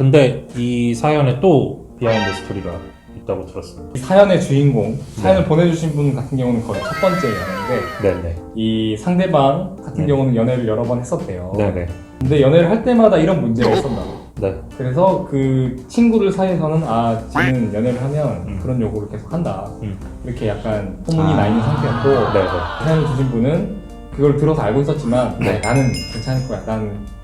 근데 이 사연에 또 비하인드 스토리가 있다고 들었습니다. 사연의 주인공, 사연을 보내주신 분 같은 경우는 거의 첫 번째 연애인데 네네. 이 상대방 같은 네. 경우는 연애를 여러 번 했었대요. 네네. 근데 연애를 할 때마다 이런 문제가 있었나 봐. 네. 그래서 그 친구들 사이에서는 쟤는 연애를 하면 그런 요구를 계속 한다. 이렇게 약간 소문이 나 있는 상태였고 네네. 사연을 주신 분은 그걸 들어서 알고 있었지만 네. 나는 괜찮을 거야. 난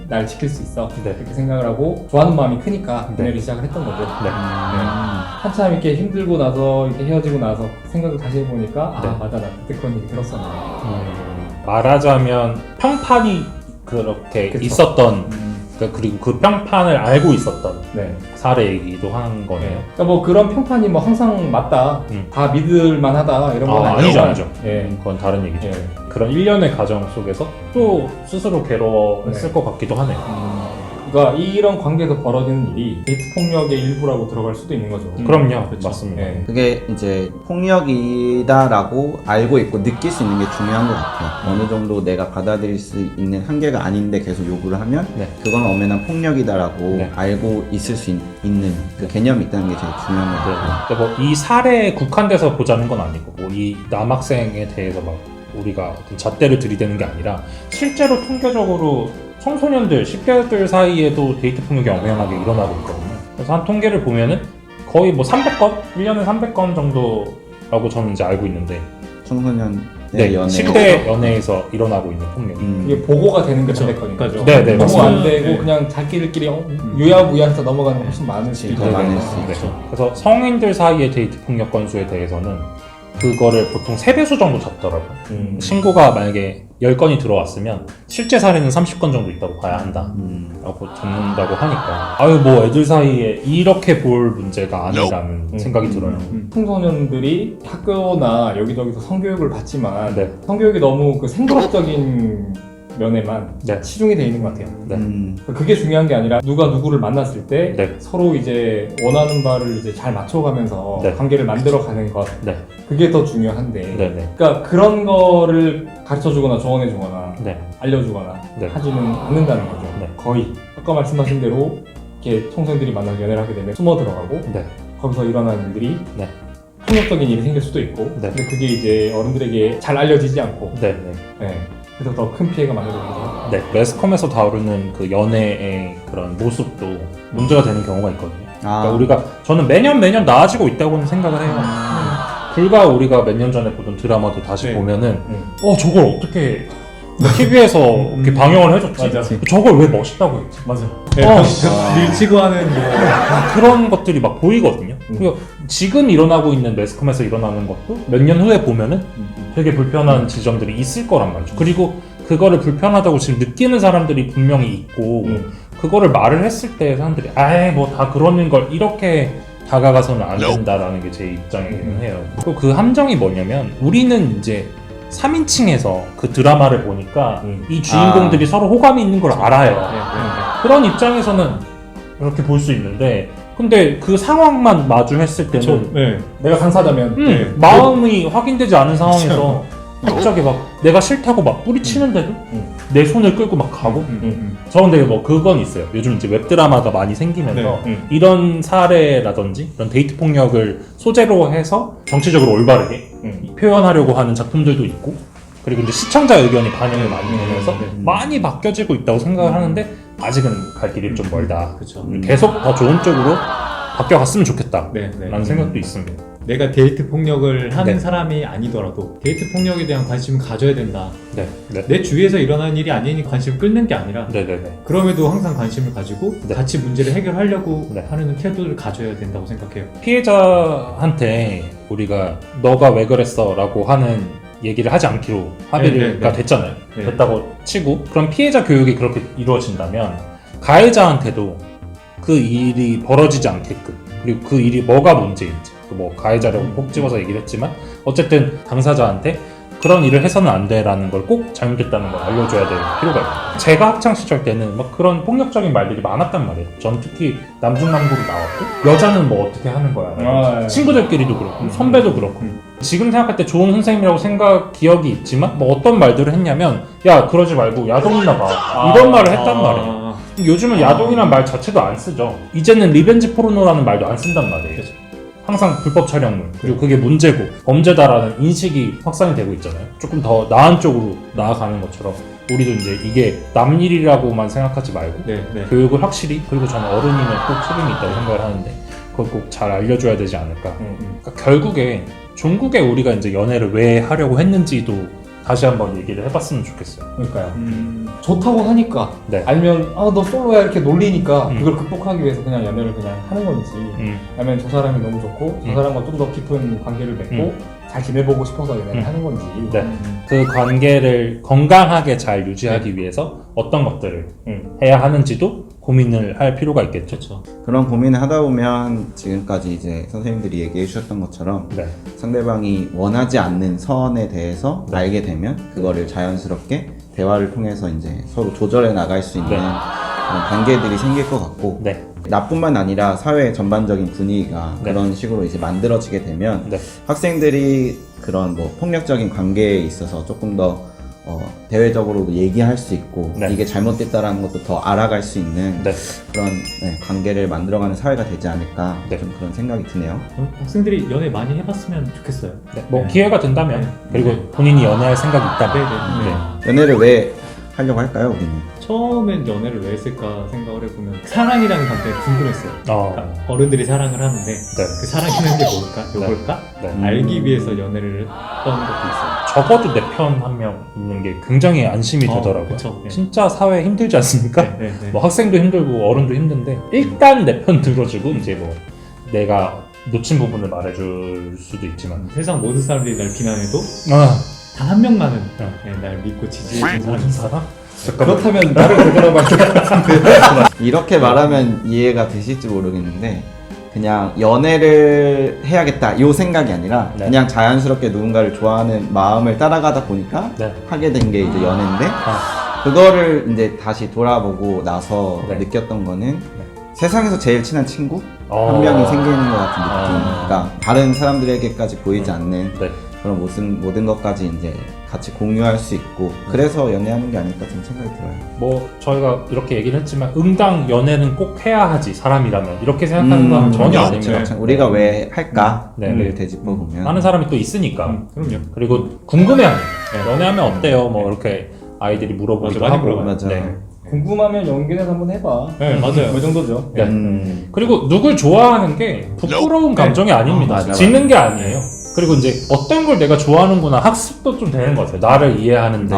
날 지킬 수 있어. 네. 이렇게 생각을 하고 좋아하는 마음이 크니까 네. 연애를 시작을 했던 거죠. 네. 한참 이렇게 힘들고 나서 이렇게 헤어지고 나서 생각을 다시 해보니까 네. 맞아, 나 그때 그런 얘기 들었었네. 말하자면 평판이 그렇게 그쵸. 있었던 그리고 그 평판을 알고 있었던 네. 사례이기도 한 거네요. 그러니까 뭐 그런 평판이 뭐 항상 맞다, 다 믿을 만하다 이런 건 아니죠, 아니죠. 예. 그건 다른 얘기죠. 예. 그런 일련의 과정 속에서 또 스스로 괴로워했을 네. 것 같기도 하네요. 그러니까 이런 관계에서 벌어지는 일이 데이트 폭력의 일부라고 들어갈 수도 있는 거죠. 그럼요. 그렇죠. 맞습니다. 예. 그게 이제 폭력이다라고 알고 있고 느낄 수 있는 게 중요한 것 같아요. 어느 정도 내가 받아들일 수 있는 한계가 아닌데 계속 요구를 하면 네. 그건 엄연한 폭력이다라고 네. 알고 있을 수 있는 그 개념이 있다는 게 제일 중요한 것 같아요. 그러니까 뭐 이 사례에 국한돼서 보자는 건 아니고 뭐 이 남학생에 대해서 막 우리가 어떤 잣대를 들이대는 게 아니라 실제로 통계적으로 청소년들, 10대들 사이에도 데이트 폭력이 엄연하게 일어나고 있거든요. 그래서 한 통계를 보면은 거의 뭐 300건? 1년에 300건 정도라고 저는 이제 알고 있는데 청소년의 네, 연애 10대 연애에서 일어나고 있는 폭력이 그게 보고가 되는 게 반대거니까. 네, 보고 안 맞습니다. 되고 네. 그냥 자기들끼리 유야무야해서 넘어가는 게 훨씬 많을 수 더 있고. 많을 수 네. 있죠. 그래서 성인들 사이의 데이트 폭력 건수에 대해서는 그거를 보통 3배수 정도 잡더라고요. 신고가 만약에 10건이 들어왔으면 실제 사례는 30건 정도 있다고 봐야 한다 라고 잡는다고 하니까 아유 뭐 애들 사이에 이렇게 볼 문제가 아니라는 생각이 들어요. 청소년들이 학교나 여기저기서 성교육을 받지만 네. 성교육이 너무 그 생도학적인 면에만 네. 치중이 돼 있는 것 같아요. 네. 그게 중요한 게 아니라 누가 누구를 만났을 때 네. 서로 이제 원하는 바를 이제 잘 맞춰가면서 네. 관계를 만들어가는 것, 네. 그게 더 중요한데 네네. 그러니까 그런 거를 가르쳐주거나 조언해주거나 네. 알려주거나 네. 하지는 않는다는 거죠. 네. 거의 아까 말씀하신 대로 이렇게 청소년들이 만나서 연애를 하게 되면 숨어 들어가고 네. 거기서 일어나는 일들이 네. 폭력적인 일이 생길 수도 있고 네. 근데 그게 이제 어른들에게 잘 알려지지 않고 네. 네. 그래서 더 큰 피해가 만들어지죠. 네. 매스컴에서 다루는 그 연애의 그런 모습도 문제가 되는 경우가 있거든요. 그러니까 우리가 저는 매년 나아지고 있다고는 생각을 해요. 불과 우리가 몇 년 전에 보던 드라마도 다시 네. 보면은 저걸 어떻게 TV에서 이렇게 방영을 해줬지? 맞아. 저걸 왜 멋있다고 했지? 맞아. 밀치고 하는 뭐 그런 것들이 막 보이거든요. 그리고 지금 일어나고 있는 매스컴에서 일어나는 것도 몇 년 후에 보면은 되게 불편한 지점들이 있을 거란 말이죠. 그리고 그거를 불편하다고 지금 느끼는 사람들이 분명히 있고 그거를 말을 했을 때 사람들이 아이 뭐 다 그러는 걸 이렇게 다가가서는 안 된다라는 게 제 입장이긴 해요. 또 그 함정이 뭐냐면 우리는 이제 3인칭에서 그 드라마를 보니까 이 주인공들이 서로 호감이 있는 걸 알아요. 그런 입장에서는 이렇게 볼 수 있는데 근데 그 상황만 마주했을 때는 내가 당사자면 마음이 확인되지 않은 상황에서 갑자기 막 내가 싫다고 막 뿌리치는데도 내 손을 끌고 막 가고 저 근데 뭐 그건 있어요. 요즘 이제 웹드라마가 많이 생기면서 이런 사례라든지 이런 데이트 폭력을 소재로 해서 정치적으로 올바르게 표현하려고 하는 작품들도 있고 그리고 이제 시청자 의견이 반영을 많이 되면서 많이 바뀌어지고 있다고 생각을 하는데 아직은 갈 길이 좀 멀다. 계속 더 좋은 쪽으로 바뀌어갔으면 좋겠다 라는 생각도 있습니다. 내가 데이트 폭력을 하는 네. 사람이 아니더라도 데이트 폭력에 대한 관심을 가져야 된다. 네. 네. 내 주위에서 일어나는 일이 아니니 관심을 끌는 게 아니라 네네네. 그럼에도 항상 관심을 가지고 네. 같이 문제를 해결하려고 네. 하는 태도를 가져야 된다고 생각해요. 피해자한테 우리가 너가 왜 그랬어 라고 하는 얘기를 하지 않기로 합의가 됐잖아요. 네. 됐다고 치고 그럼 피해자 교육이 그렇게 이루어진다면 가해자한테도 그 일이 벌어지지 않게끔 그리고 그 일이 뭐가 문제인지 뭐 가해자라고 꼭 집어서 얘기를 했지만 어쨌든 당사자한테 그런 일을 해서는 안 돼라는 걸 꼭 잘못했다는 걸 알려줘야 될 필요가 있고 제가 학창시절 때는 막 그런 폭력적인 말들이 많았단 말이에요. 전 특히 남중남고로 나왔고 여자는 뭐 어떻게 하는 거야 친구들끼리도 그렇고 선배도 그렇고 지금 생각할 때 좋은 선생님이라고 기억이 있지만 뭐 어떤 말들을 했냐면 야 그러지 말고 야동이나 봐 이런 말을 했단 말이에요. 요즘은 야동이란 말 자체도 안 쓰죠. 이제는 리벤지 포르노라는 말도 안 쓴단 말이에요. 항상 불법 촬영물, 그리고 그게 문제고 범죄다라는 인식이 확산이 되고 있잖아요. 조금 더 나은 쪽으로 나아가는 것처럼 우리도 이제 이게 남 일이라고만 생각하지 말고 네. 교육을 확실히, 그리고 저는 어른이면 꼭 책임이 있다고 생각을 하는데 그걸 꼭 잘 알려줘야 되지 않을까. 그러니까 결국에 종국에 우리가 이제 연애를 왜 하려고 했는지도 다시 한번 얘기를 해봤으면 좋겠어요. 그러니까요. 좋다고 하니까 네. 아니면 너 솔로야 이렇게 놀리니까 그걸 극복하기 위해서 그냥 연애를 그냥 하는 건지 아니면 저 사람이 너무 좋고 저 사람과 좀 더 깊은 관계를 맺고 잘 지내보고 싶어서 연애를 하는 건지. 네. 그 관계를 건강하게 잘 유지하기 위해서 어떤 것들을 해야 하는지도 고민을 할 필요가 있겠죠. 그렇죠. 그런 고민을 하다 보면 지금까지 이제 선생님들이 얘기해 주셨던 것처럼 네. 상대방이 원하지 않는 선에 대해서 네. 알게 되면 그거를 자연스럽게 대화를 통해서 이제 서로 조절해 나갈 수 있는 네. 그런 관계들이 생길 것 같고 네. 나뿐만 아니라 사회 전반적인 분위기가 네. 그런 식으로 이제 만들어지게 되면 네. 학생들이 그런 뭐 폭력적인 관계에 있어서 조금 더 대외적으로도 얘기할 수 있고 네. 이게 잘못됐다라는 것도 더 알아갈 수 있는 네. 그런 관계를 만들어가는 사회가 되지 않을까 네. 좀 그런 생각이 드네요. 학생들이 연애 많이 해봤으면 좋겠어요. 네. 뭐 네. 기회가 된다면 네. 그리고 본인이 연애할 생각이 있다면 네. 연애를 왜 하려고 할까요, 우리는? 처음엔 연애를 왜 했을까 생각을 해보면 사랑이라는 감정이 궁금했어요. 그러니까 어른들이 사랑을 하는데 그 사랑이라는 게 요걸까? 네. 알기 위해서 연애를 했던 것도 있어요. 적어도 내 편 한 명 있는 게 굉장히 안심이 되더라고요. 그쵸. 네. 진짜 사회 힘들지 않습니까? 네. 뭐 학생도 힘들고 어른도 힘든데 일단 내 편 들어주고 이제 뭐 내가 놓친 부분을 말해줄 수도 있지만 세상 모든 사람들이 날 비난해도 단 한 명만은 날 믿고 지지해준 사람이 모든 있어. 사람? 그렇다면 나를 되돌아봐 줄 것 같은데. 이렇게 말하면 이해가 되실지 모르겠는데 그냥 연애를 해야겠다 이 생각이 아니라 네. 그냥 자연스럽게 누군가를 좋아하는 마음을 따라가다 보니까 네. 하게 된 게 이제 연애인데 그거를 이제 다시 돌아보고 나서 네. 느꼈던 거는 세상에서 제일 친한 친구 어. 한 명이 생기는 것 같은 느낌. 어. 그러니까 다른 사람들에게까지 보이지 않는 네. 그런 모든 것까지 이제 같이 공유할 수 있고 그래서 연애하는 게 아닐까 좀 생각이 들어요. 뭐 저희가 이렇게 얘기를 했지만 응당 연애는 꼭 해야 하지 사람이라면 이렇게 생각하는 건 전혀 아닙니다. 그렇죠. 우리가 왜 할까를 네. 되짚어 보면 많은 사람이 또 있으니까. 그럼요. 그리고 궁금해하는 연애하면 어때요? 뭐 이렇게 아이들이 물어보기도 맞아, 많이 하고. 물어봐요. 맞아. 네. 궁금하면 연기는 한번 해봐. 네, 맞아요. 그 정도죠. 네. 그리고 누굴 좋아하는 게 부끄러운 감정이 아닙니다. 맞아, 지는 게 아니에요. 그리고 이제 어떤 걸 내가 좋아하는구나 학습도 좀 되는 것 같아요. 나를 이해하는데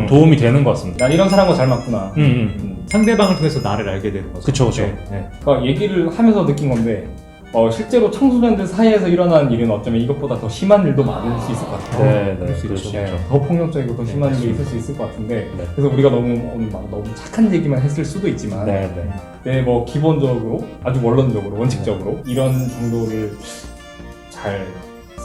도움이 되는 것 같습니다. 난 이런 사람과 잘 맞구나. 상대방을 통해서 나를 알게 되는 거죠. 그쵸, 그쵸. 네. 그러니까 얘기를 하면서 느낀 건데 실제로 청소년들 사이에서 일어나는 일은 어쩌면 이것보다 더 심한 일도 많을 수 있을 것 같아요. 네, 그럴 수 있죠. 네, 더 폭력적이고 더 심한 일이 있을 수 있을 것 같은데 네. 그래서 우리가 너무 착한 얘기만 했을 수도 있지만 네. 뭐 기본적으로 아주 원론적으로 원칙적으로 이런 정도를 잘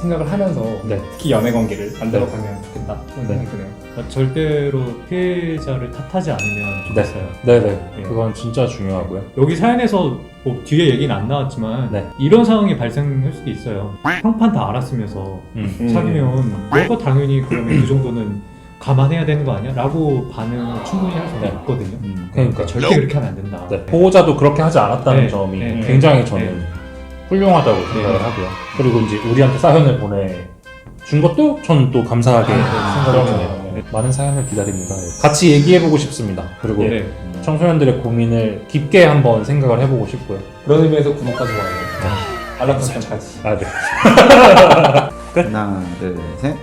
생각을 하면서 네. 특히 연애 관계를 만들어가면 좋겠다 그런 생각이 드네요. 그러니까 절대로 피해자를 탓하지 않으면 좋겠어요. 네네. 네. 그건 진짜 중요하고요. 여기 사연에서 뭐 뒤에 얘기는 안 나왔지만 네. 이런 상황이 발생할 수도 있어요. 평판 다 알았으면서 사귀면 너가 당연히 그러면 그 정도는 감안해야 되는 거 아니야? 라고 반응을 충분히 할 수가 네. 있거든요. 그러니까 절대 그렇게 하면 안 된다. 네. 보호자도 그렇게 하지 않았다는 네. 점이 네. 굉장히 저는 네. 훌륭하다고 생각을 하고요. 그리고 이제 우리한테 사연을 보내준 것도 저는 또 감사하게 생각을 해요. 네. 많은 사연을 기다립니다. 같이 얘기해보고 싶습니다. 그리고 네. 청소년들의 고민을 깊게 한번 생각을 해보고 싶고요. 그런 의미에서 구독과 좋아요 알람 설정까지 아, 네. 하나 둘 셋.